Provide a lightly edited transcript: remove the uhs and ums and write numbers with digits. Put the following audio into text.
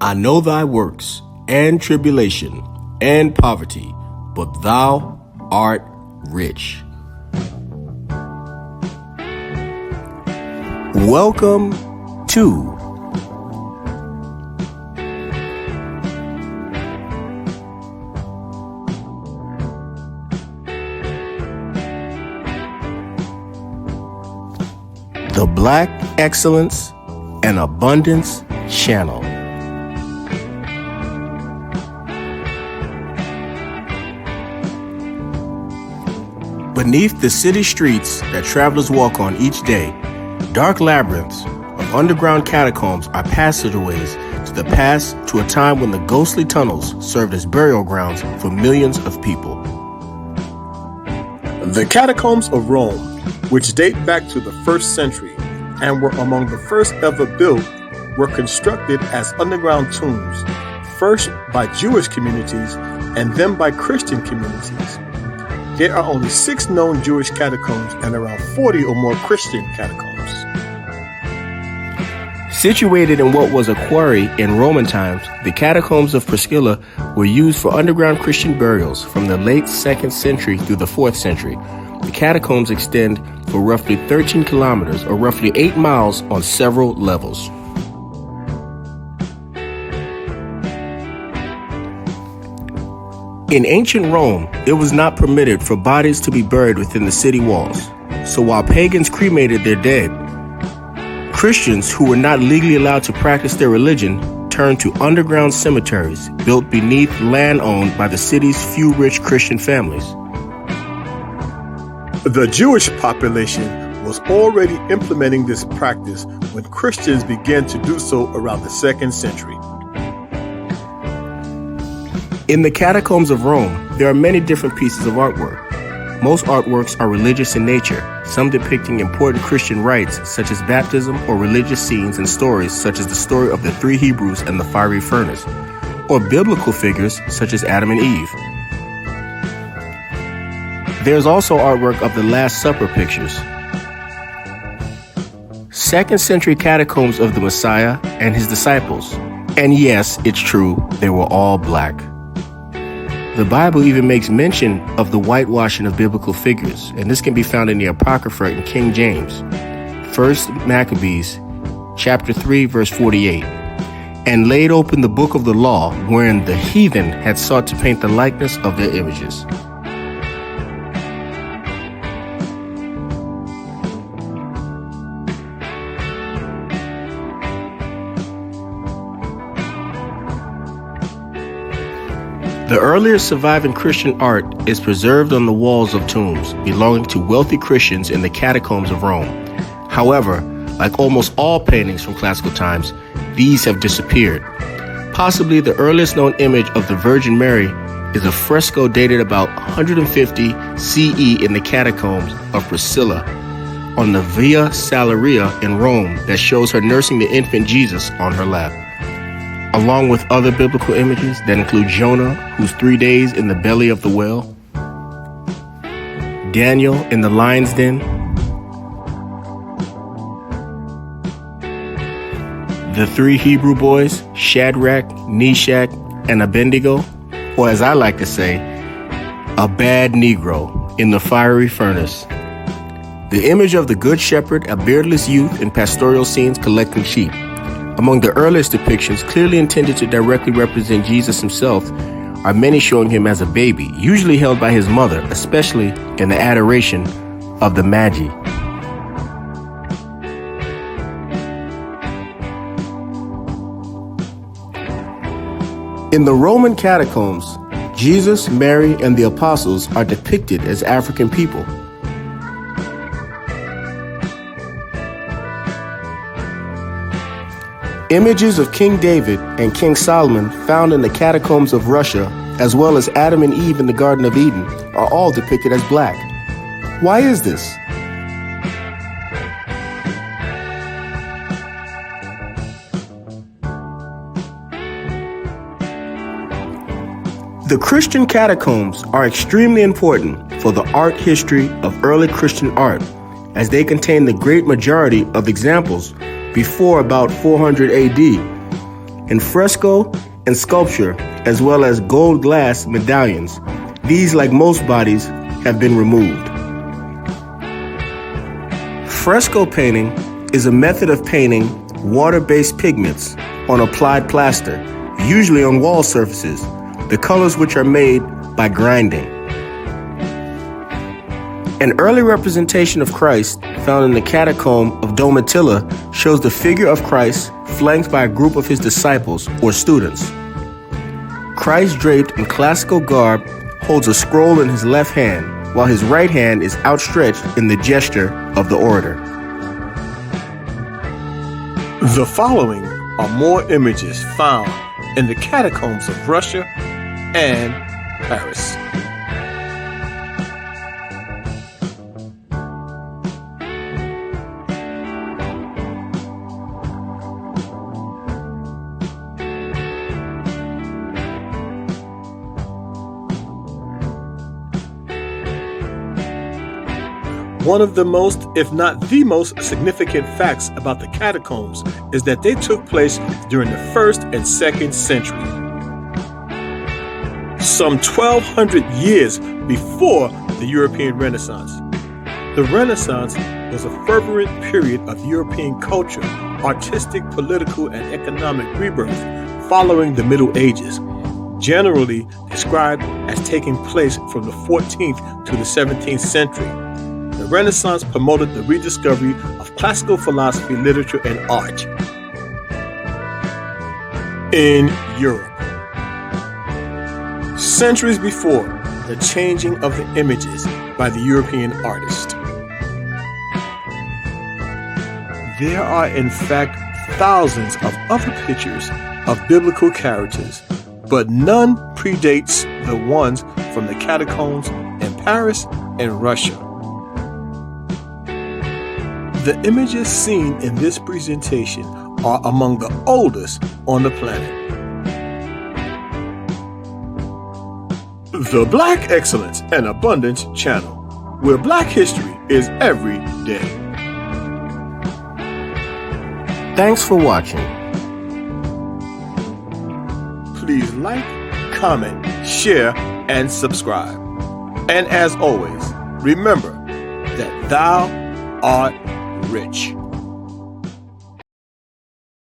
I know thy works, and tribulation, and poverty, but thou art rich. Welcome to the Black Excellence and Abundance Channel. Beneath the city streets that travelers walk on each day, dark labyrinths of underground catacombs are passageways to the past, to a time when the ghostly tunnels served as burial grounds for millions of people. The Catacombs of Rome, which date back to the 1st century and were among the first ever built, were constructed as underground tombs, first by Jewish communities and then by Christian communities. There are only 6 known Jewish catacombs and around 40 or more Christian catacombs. Situated in what was a quarry in Roman times, the Catacombs of Priscilla were used for underground Christian burials from the late 2nd century through the 4th century. The catacombs extend for roughly 13 kilometers or roughly 8 miles on several levels. In ancient Rome, it was not permitted for bodies to be buried within the city walls. So while pagans cremated their dead, Christians who were not legally allowed to practice their religion turned to underground cemeteries built beneath land owned by the city's few rich Christian families. The Jewish population was already implementing this practice when Christians began to do so around the 2nd century. In the Catacombs of Rome, there are many different pieces of artwork. Most artworks are religious in nature, some depicting important Christian rites such as baptism, or religious scenes and stories such as the story of the 3 Hebrews and the fiery furnace, or biblical figures such as Adam and Eve. There's also artwork of the Last Supper pictures. 2nd century catacombs of the Messiah and his disciples. And yes, it's true, they were all black. The Bible even makes mention of the whitewashing of biblical figures, and this can be found in the Apocrypha in King James. 1 Maccabees, chapter 3, verse 48. And laid open the book of the law, wherein the heathen had sought to paint the likeness of their images. The earliest surviving Christian art is preserved on the walls of tombs belonging to wealthy Christians in the Catacombs of Rome. However, like almost all paintings from classical times, these have disappeared. Possibly the earliest known image of the Virgin Mary is a fresco dated about 150 CE in the Catacombs of Priscilla on the Via Salaria in Rome that shows her nursing the infant Jesus on her lap, along with other biblical images that include Jonah, who's 3 days in the belly of the whale, Daniel in the lion's den, the 3 Hebrew boys, Shadrach, Meshach, and Abednego, or as I like to say, a bad Negro in the fiery furnace. The image of the Good Shepherd, a beardless youth in pastoral scenes collecting sheep. Among the earliest depictions, clearly intended to directly represent Jesus himself, are many showing him as a baby, usually held by his mother, especially in the adoration of the Magi. In the Roman catacombs, Jesus, Mary, and the apostles are depicted as African people. Images of King David and King Solomon found in the catacombs of Russia, as well as Adam and Eve in the Garden of Eden, are all depicted as black. Why is this? The Christian catacombs are extremely important for the art history of early Christian art, as they contain the great majority of examples before about 400 AD. in fresco and sculpture, as well as gold glass medallions. These, like most bodies, have been removed. Fresco painting is a method of painting water-based pigments on applied plaster, usually on wall surfaces, the colors which are made by grinding. An early representation of Christ found in the catacomb of Domitilla shows the figure of Christ flanked by a group of his disciples or students. Christ, draped in classical garb, holds a scroll in his left hand, while his right hand is outstretched in the gesture of the orator. The following are more images found in the catacombs of Russia and Paris. One of the most, if not the most, significant facts about the catacombs is that they took place during the 1st and 2nd century, some 1,200 years before the European Renaissance. The Renaissance was a fervent period of European culture, artistic, political, and economic rebirth following the Middle Ages, generally described as taking place from the 14th to the 17th century. The Renaissance promoted the rediscovery of classical philosophy, literature, and art in Europe. Centuries before the changing of the images by the European artist, there are in fact thousands of other pictures of biblical characters, but none predates the ones from the catacombs in Paris and Russia. The images seen in this presentation are among the oldest on the planet. The Black Excellence and Abundance Channel, where Black history is every day. Thanks for watching. Please like, comment, share, and subscribe. And as always, remember that thou art rich.